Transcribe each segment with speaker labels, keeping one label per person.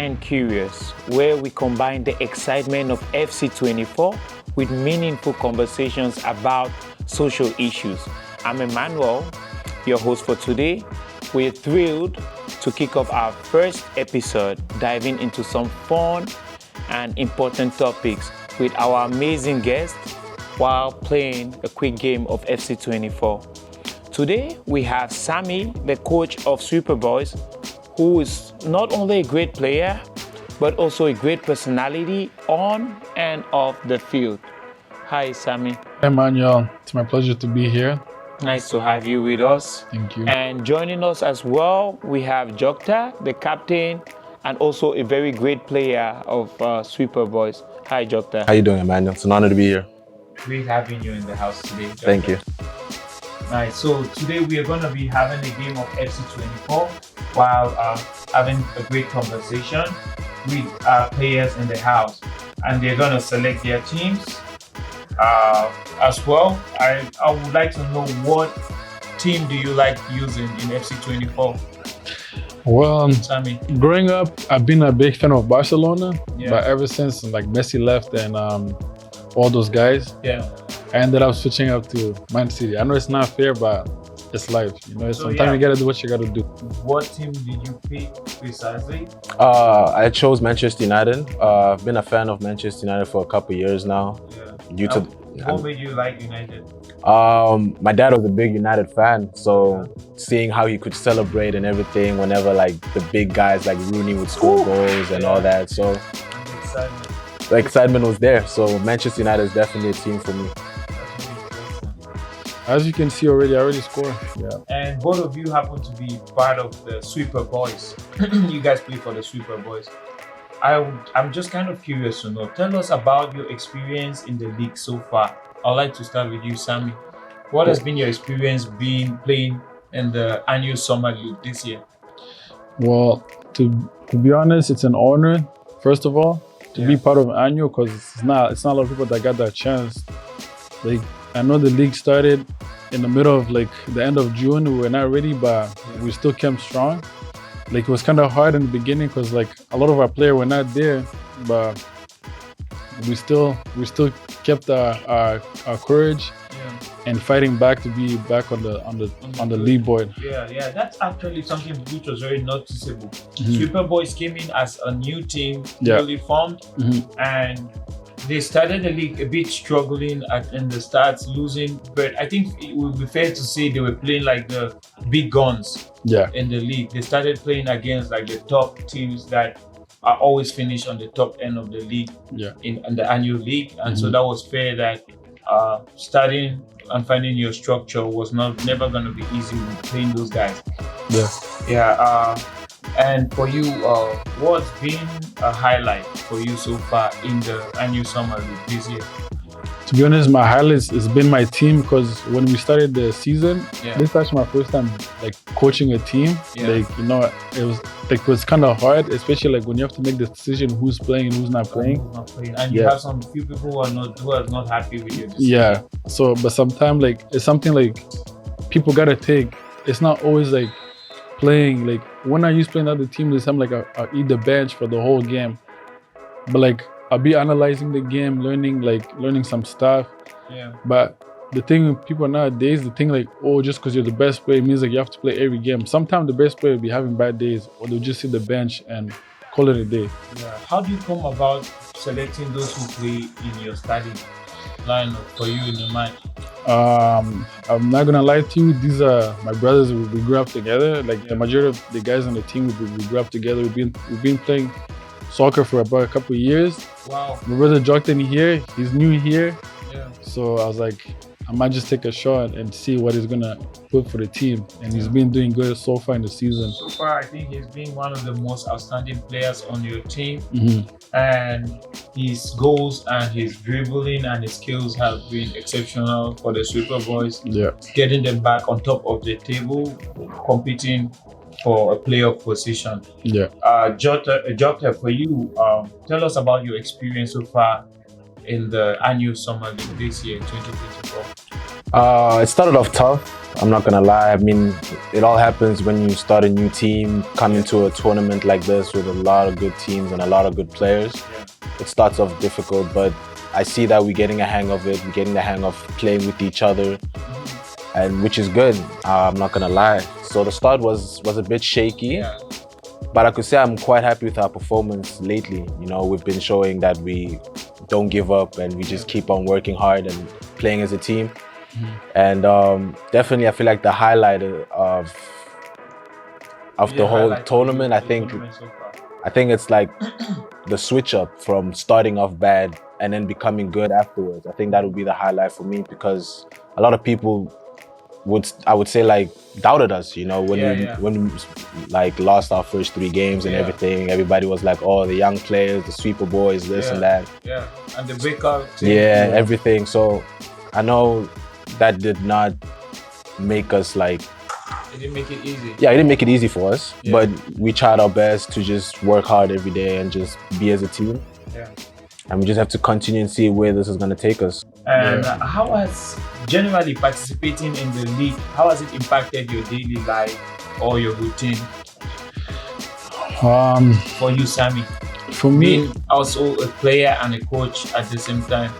Speaker 1: and Curious, where we combine the excitement of FC24 with meaningful conversations about social issues. I'm Emmanuel, your host for today. We're thrilled to kick off our first episode, diving into some fun and important topics with our amazing guests while playing a quick game of FC24. Today, we have Sammy, the coach of Boyz, who is not only a great player, but also a great personality on and off the field. Hi, Sammy.
Speaker 2: Emmanuel, it's my pleasure to be here.
Speaker 1: Nice to have you with us.
Speaker 2: Thank you.
Speaker 1: And joining us as well, we have Jokthan, the captain, and also a very great player of Boyz. Hi, Jokthan.
Speaker 3: How you doing, Emmanuel? It's an honor to be here.
Speaker 1: Great having you in the house today, Jokthan.
Speaker 3: Thank you.
Speaker 1: Nice. So today we are going to be having a game of FC24 while having a great conversation with players in the house, and they're going to select their teams as well. I would like to know, what team do you like using in FC24?
Speaker 2: Well,
Speaker 1: Sammy.
Speaker 2: Growing up, I've been a big fan of Barcelona,
Speaker 1: Yeah.
Speaker 2: but ever since like Messi left and all those guys,
Speaker 1: Yeah.
Speaker 2: I ended up switching up to Man City. I know it's not fair, but it's life. You know,
Speaker 1: So,
Speaker 2: sometimes
Speaker 1: yeah.
Speaker 2: you gotta do what you gotta do.
Speaker 1: What team did you pick precisely?
Speaker 3: I chose Manchester United. I've been a fan of Manchester United for a couple years now.
Speaker 1: Yeah.
Speaker 3: Due to
Speaker 1: What made you like United?
Speaker 3: my dad was a big United fan, so seeing how he could celebrate and everything whenever like the big guys like Rooney would score goals and all that, so
Speaker 1: And the excitement.
Speaker 3: the excitement was there. So Manchester United is definitely a team for me.
Speaker 1: That's really interesting.
Speaker 2: As you can see already, I already scored. Yeah.
Speaker 1: And both of you happen to be part of the Boyz. You guys play for the Boyz. I'm just kind of curious to know. Tell us about your experience in the league so far. I'd like to start with you, Sammy. What has been your experience playing in the ANYO Summer League this year?
Speaker 2: Well, to be honest, it's an honor, first of all, to be part of ANYO, because it's not a lot of people that got that chance. Like, I know the league started in the middle of like the end of June. We were not ready, but we still came strong. Like, it was kind of hard in the beginning because like a lot of our players were not there, but we still kept our courage and fighting back to be back on the leaderboard.
Speaker 1: Yeah, that's actually something which was very noticeable.
Speaker 2: Mm-hmm.
Speaker 1: Boyz came in as a new team,
Speaker 2: Yeah.
Speaker 1: newly formed, and they started the league a bit struggling in the start, losing. But I think it would be fair to say they were playing like the big guns
Speaker 2: Yeah.
Speaker 1: in the league. They started playing against like the top teams that are always finished on the top end of the league in the ANYO league, and so that was fair that starting and finding your structure was never going to be easy with playing those guys.
Speaker 2: Yeah.
Speaker 1: And for you, what's been a highlight for you so far in the ANYO Summer League this year?
Speaker 2: To be honest, my highlights has been my team, because when we started the season, this is actually my first time like coaching a team. Like, you know, it was kind of hard, especially like when you have to make the decision who's playing and who's not playing.
Speaker 1: And you have some few people who are not happy with your decision.
Speaker 2: Yeah. So, but sometimes like it's something like people gotta take. It's not always like playing. Like when I used to play another team, there's time like I'll eat the bench for the whole game, but like I'll be analyzing the game, learning some stuff.
Speaker 1: Yeah.
Speaker 2: But the thing with people nowadays, the thing like, oh, just because you're the best player means like you have to play every game. Sometimes the best player will be having bad days, or they'll just sit the bench and call it a day.
Speaker 1: Yeah. How do you come about selecting those who play in your starting lineup for you in the match?
Speaker 2: I'm not gonna lie to you, these are my brothers. We grew up together. Like the majority of the guys on the team, we grew up together. We've been playing soccer for about a couple of years.
Speaker 1: Wow.
Speaker 2: My brother Jokthan here, he's new here.
Speaker 1: Yeah.
Speaker 2: So I was like, I might just take a shot and see what he's gonna put for the team. And he's been doing good so far in the season.
Speaker 1: So far, I think he's been one of the most outstanding players on your team.
Speaker 2: Mm-hmm.
Speaker 1: And his goals and his dribbling and his skills have been exceptional for the Boyz.
Speaker 2: Yeah.
Speaker 1: Getting them back on top of the table, competing for a playoff position.
Speaker 2: Yeah.
Speaker 1: Jokthan, for you, tell us about your experience so far in the ANYO Summer League this year, 2024.
Speaker 3: It started off tough. I'm not gonna lie. I mean, it all happens when you start a new team, come into a tournament like this with a lot of good teams and a lot of good players. It starts off difficult, but I see that we're getting a hang of it. We're getting the hang of playing with each other, and which is good. I'm not gonna lie. So the start was a bit shaky, but I could say I'm quite happy with our performance lately. You know, we've been showing that we don't give up and we just keep on working hard and playing as a team. And definitely, I feel like the highlight of the whole tournament, I think it's like the switch up from starting off bad and then becoming good afterwards. I think that would be the highlight for me, because a lot of people I would say like doubted us, you know, when we like lost our first 3 games and everything. Everybody was like, oh, the young players, the sweeper boys, this and that.
Speaker 1: And the breakout team.
Speaker 3: Everything. So I know that did not make us like...
Speaker 1: It didn't make it easy.
Speaker 3: Yeah, it didn't make it easy for us, but we tried our best to just work hard every day and just be as a team. And we just have to continue and see where this is going to take us.
Speaker 1: And how has generally participating in the league, how has it impacted your daily life or your routine? For you, Sammy?
Speaker 2: For me,
Speaker 1: being also a player and a coach at the same time.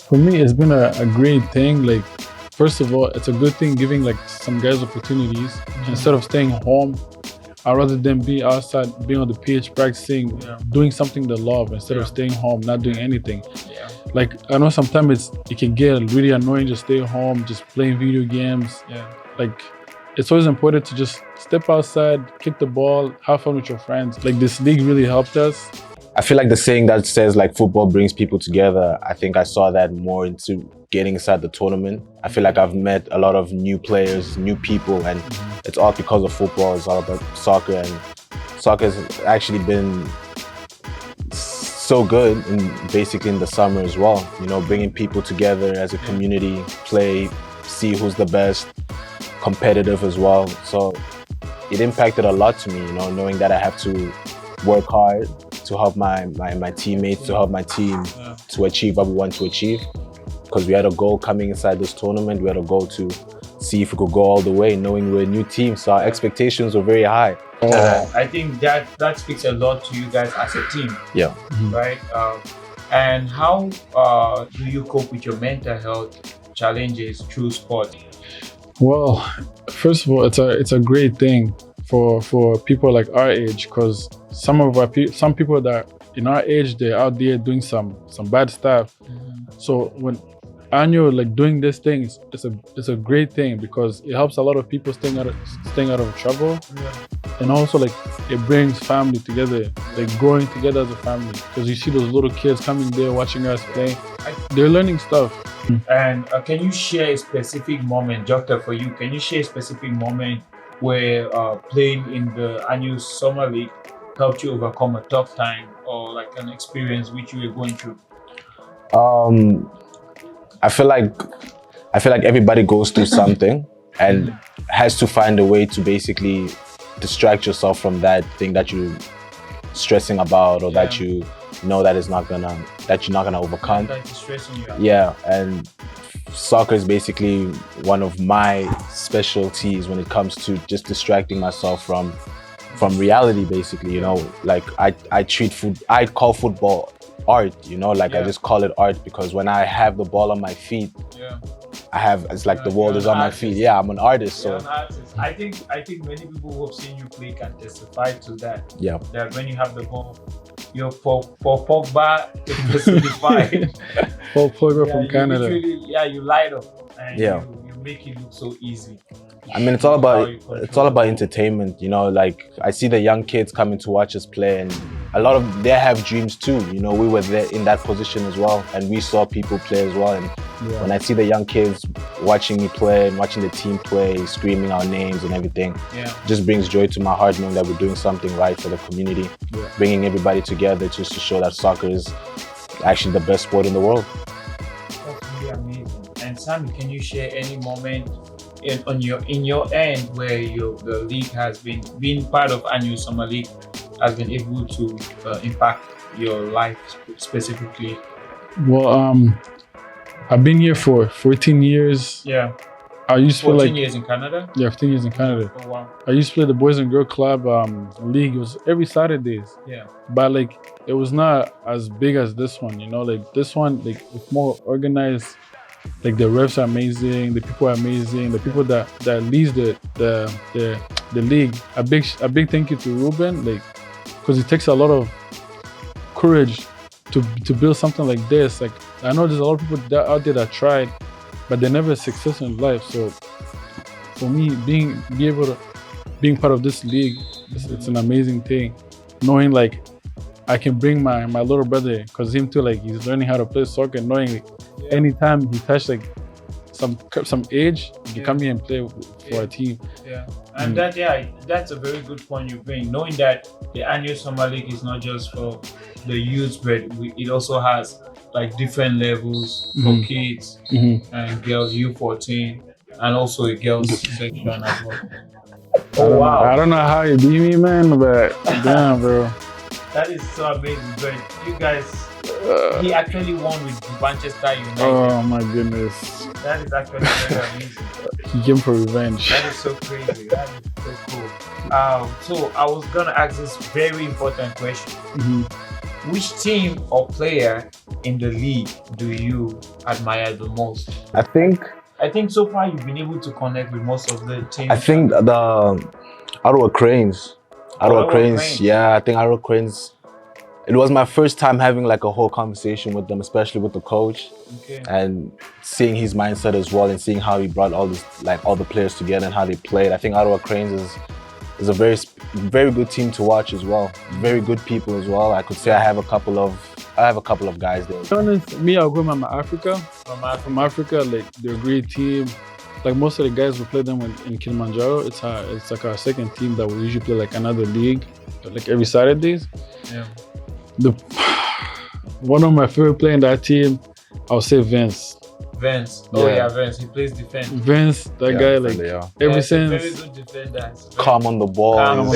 Speaker 2: For me, it's been a great thing. Like, first of all, it's a good thing giving like some guys opportunities instead of staying home. I'd rather than be outside, being on the pitch, practicing, doing something they love instead of staying home, not doing anything. Like, I know sometimes it can get really annoying to stay home, just playing video games. Like, it's always important to just step outside, kick the ball, have fun with your friends. Like, this league really helped us.
Speaker 3: I feel like the saying that says like football brings people together, I think I saw that more into getting inside the tournament. I feel like I've met a lot of new players, new people, and it's all because of football. It's all about soccer, and soccer has actually been so good basically in the summer as well. You know, bringing people together as a community, play, see who's the best, competitive as well. So it impacted a lot to me, you know, knowing that I have to work hard to help my teammates, to help my team to achieve what we want to achieve. Because we had a goal coming inside this tournament. We had a goal to see if we could go all the way, knowing we're a new team. So our expectations were very high.
Speaker 1: I think that speaks a lot to you guys as a team. Right? And how do you cope with your mental health challenges through sport?
Speaker 2: Well, first of all, it's a great thing for people like our age, because some people that in our age, they're out there doing some bad stuff. So when ANYO like doing these things, it's a great thing, because it helps a lot of people staying out of trouble. And also like it brings family together, like growing together as a family, because you see those little kids coming there watching us play. They're learning stuff.
Speaker 1: And can you share a specific moment, Jokthan, for you? Can you share a specific moment where playing in the ANYO Summer League helped you overcome a tough time, or like an experience which you were going through?
Speaker 3: I feel like everybody goes through something and has to find a way to basically distract yourself from that thing that you're stressing about, or that you know that you're not gonna overcome.
Speaker 1: That's stressing you out.
Speaker 3: Yeah, and soccer is basically one of my specialties when it comes to just distracting myself from reality, basically. You know, like I call football art, you know, like I just call it art, because when I have the ball on my feet, it's like the world is on my feet. Yeah, I'm an artist. So
Speaker 1: an artist. I think many people who have seen you play can testify to that.
Speaker 3: Yeah.
Speaker 1: That when you have the ball, you're for Pogba to personify.
Speaker 2: Paul Pogba from Canada.
Speaker 1: You light up and you make it look so easy.
Speaker 3: I mean, it's all about entertainment, you know. Like, I see the young kids coming to watch us play, and a lot of they have dreams too. You know, we were there in that position as well, and we saw people play as well. And when I see the young kids watching me play and watching the team play, screaming our names and everything, it just brings joy to my heart, knowing that we're doing something right for the community, bringing everybody together just to show that soccer is actually the best sport in the world.
Speaker 1: That's really amazing. And Sammy, can you share any moment in your end where the league has been part of ANYO Summer League has been able to impact your life specifically?
Speaker 2: Well, I've been here for 14 years. I used to play
Speaker 1: 14
Speaker 2: like
Speaker 1: years in Canada?
Speaker 2: yeah, 15 years in Canada.
Speaker 1: Oh, wow.
Speaker 2: I used to play the Boys and Girl Club league. It was every Saturdays.
Speaker 1: Yeah.
Speaker 2: But like it was not as big as this one, you know. Like this one, like it's more organized. Like the refs are amazing, the people are amazing, the people that leads the league. A big thank you to Ruben, like because it takes a lot of courage to build something like this. Like I know there's a lot of people out there that tried, but they never success in life. So for me, being part of this league, it's an amazing thing. Knowing like I can bring my little brother, because him too, like he's learning how to play soccer, knowing anytime he touch like some age, he can come here and play for a team.
Speaker 1: Yeah, and that's a very good point you bring. Knowing that the ANYO Summer League is not just for the youth, but it also has like different levels for kids and girls, U14, and also a girls section as well. Oh wow!
Speaker 2: I don't know how you beat me, man, but damn, bro.
Speaker 1: That is so amazing, but you guys, he actually won with Manchester United.
Speaker 2: Oh my goodness.
Speaker 1: That is actually very amazing.
Speaker 2: He came for revenge.
Speaker 1: That is so crazy. That is so cool. So I was gonna ask this very important question. Which team or player in the league do you admire the most?
Speaker 3: I think
Speaker 1: so far you've been able to connect with most of the teams.
Speaker 3: I think the Ottawa Cranes. Ottawa Cranes. Yeah, I think Ottawa Cranes. It was my first time having like a whole conversation with them, especially with the coach, and seeing his mindset as well, and seeing how he brought all the players together and how they played. I think Ottawa Cranes is a very good team to watch as well. Very good people as well. I could say I have a couple of guys there.
Speaker 2: To be honest, me, I'll go with Africa. From Africa, like they're a great team. Like most of the guys we play them in Kilimanjaro, it's like our second team that we usually play like another league, like every Saturdays.
Speaker 1: Yeah.
Speaker 2: One of my favorite players in that team, I'll say Vince.
Speaker 1: Vince. Oh yeah, Vince. He plays defense.
Speaker 2: Vince, that guy, like ever since.
Speaker 1: Very good defender.
Speaker 3: Calm on the ball.
Speaker 1: Calm,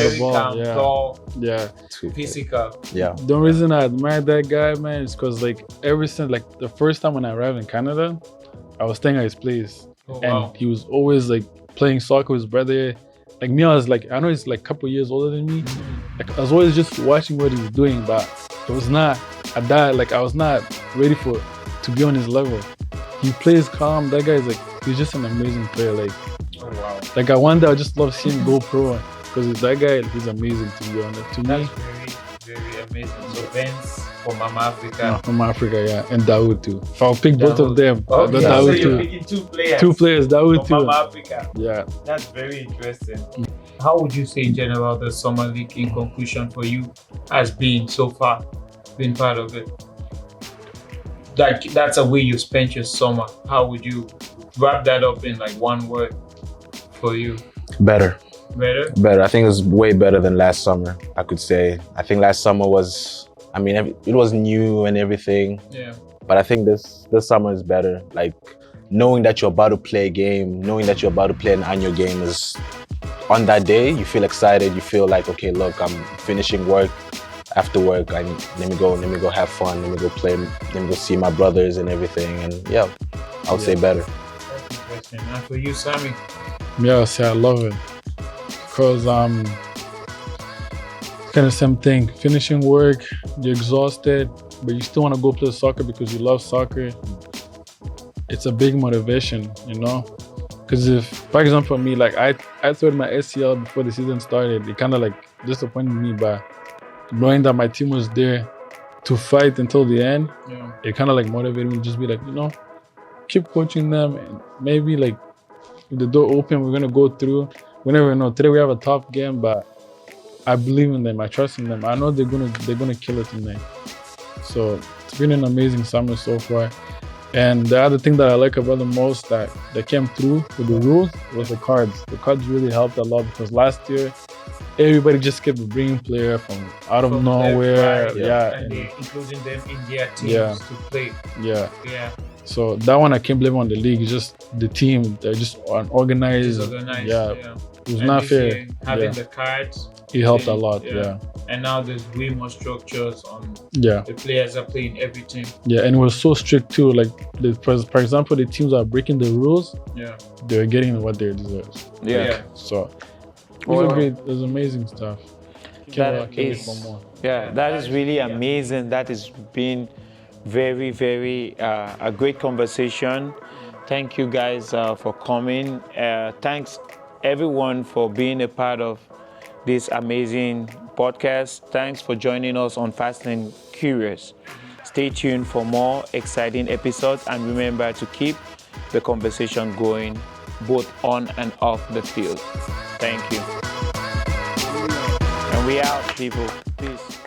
Speaker 1: tall.
Speaker 2: Yeah.
Speaker 1: Physical.
Speaker 3: Yeah.
Speaker 2: The reason I admire that guy, man, is because like ever since like the first time when I arrived in Canada, I was staying at his place. And he was always like playing soccer with his brother. Like me, I was like, I know he's like a couple years older than me. Like I was always just watching what he's doing, but it was not at that, like I was not ready to be on his level. He plays calm. That guy is like, he's just an amazing player. Like, like I one day I just love seeing him go pro, because that guy, he's amazing to be honest. To me,
Speaker 1: very amazing. So Vince from Africa.
Speaker 2: From Africa, yeah, and Dawood too. If I'll pick both of them,
Speaker 1: okay.
Speaker 2: Dawood
Speaker 1: So you're
Speaker 2: too.
Speaker 1: picking two players.
Speaker 2: Two players, Dawood too.
Speaker 1: From Africa.
Speaker 2: Yeah.
Speaker 1: That's very interesting. How would you say in general the summer league, in conclusion, for you has been so far, been part of it? Like that's a way you spent your summer. How would you wrap that up in like one word for you?
Speaker 3: Better.
Speaker 1: Better?
Speaker 3: I think it was way better than last summer, I could say. I think last summer was, I mean, it was new and everything.
Speaker 1: Yeah.
Speaker 3: But I think this summer is better. Like knowing that you're about to play a game, knowing that you're about to play an ANYO game is, on that day, you feel excited. You feel like, okay, look, I'm finishing work. After work, let me go have fun. Let me go play. Let me go see my brothers and everything. And yeah, I would say better.
Speaker 1: That's interesting. And for you, Sammy?
Speaker 2: Yeah, I'll say I love it. Because kind of same thing. Finishing work, you're exhausted, but you still want to go play soccer because you love soccer. It's a big motivation, you know? Because if, for example, me, like I tore my ACL before the season started, it kind of like disappointed me, but knowing that my team was there to fight until the end, it kind of like motivated me to just be like, you know, keep coaching them, and maybe like if the door open, we're gonna go through. We never know. Today we have a tough game, but I believe in them. I trust in them. I know they're gonna kill it tonight. So it's been an amazing summer so far. And the other thing that I like about the most that came through with the rules was the cards. The cards really helped a lot, because last year everybody just kept bringing players from out of nowhere.
Speaker 1: And they're including them in their teams to play.
Speaker 2: Yeah. So that one I can't blame on the league. It's just the team. They're just unorganized.
Speaker 1: Disorganized.
Speaker 2: Yeah. It was not
Speaker 1: this
Speaker 2: fair.
Speaker 1: year, having
Speaker 2: Yeah.
Speaker 1: the cards.
Speaker 2: It helped a
Speaker 1: then,
Speaker 2: lot. Yeah.
Speaker 1: And now there's way more structures on
Speaker 2: Yeah.
Speaker 1: the players are playing every team.
Speaker 2: Yeah. And it was so strict too. Like, for example, the teams that are breaking the rules,
Speaker 1: Yeah.
Speaker 2: they're getting what they deserve.
Speaker 1: Yeah.
Speaker 2: So it
Speaker 1: Well,
Speaker 2: was great. It was amazing stuff.
Speaker 1: That
Speaker 2: Can't wait
Speaker 1: is-
Speaker 2: for more.
Speaker 1: Yeah, that is really amazing. That has been very, very a great conversation. Thank you guys for coming. Thanks everyone for being a part of this amazing podcast. Thanks for joining us on Fast and Curious. Stay tuned for more exciting episodes and remember to keep the conversation going both on and off the field. Thank you. And we out, people. Peace.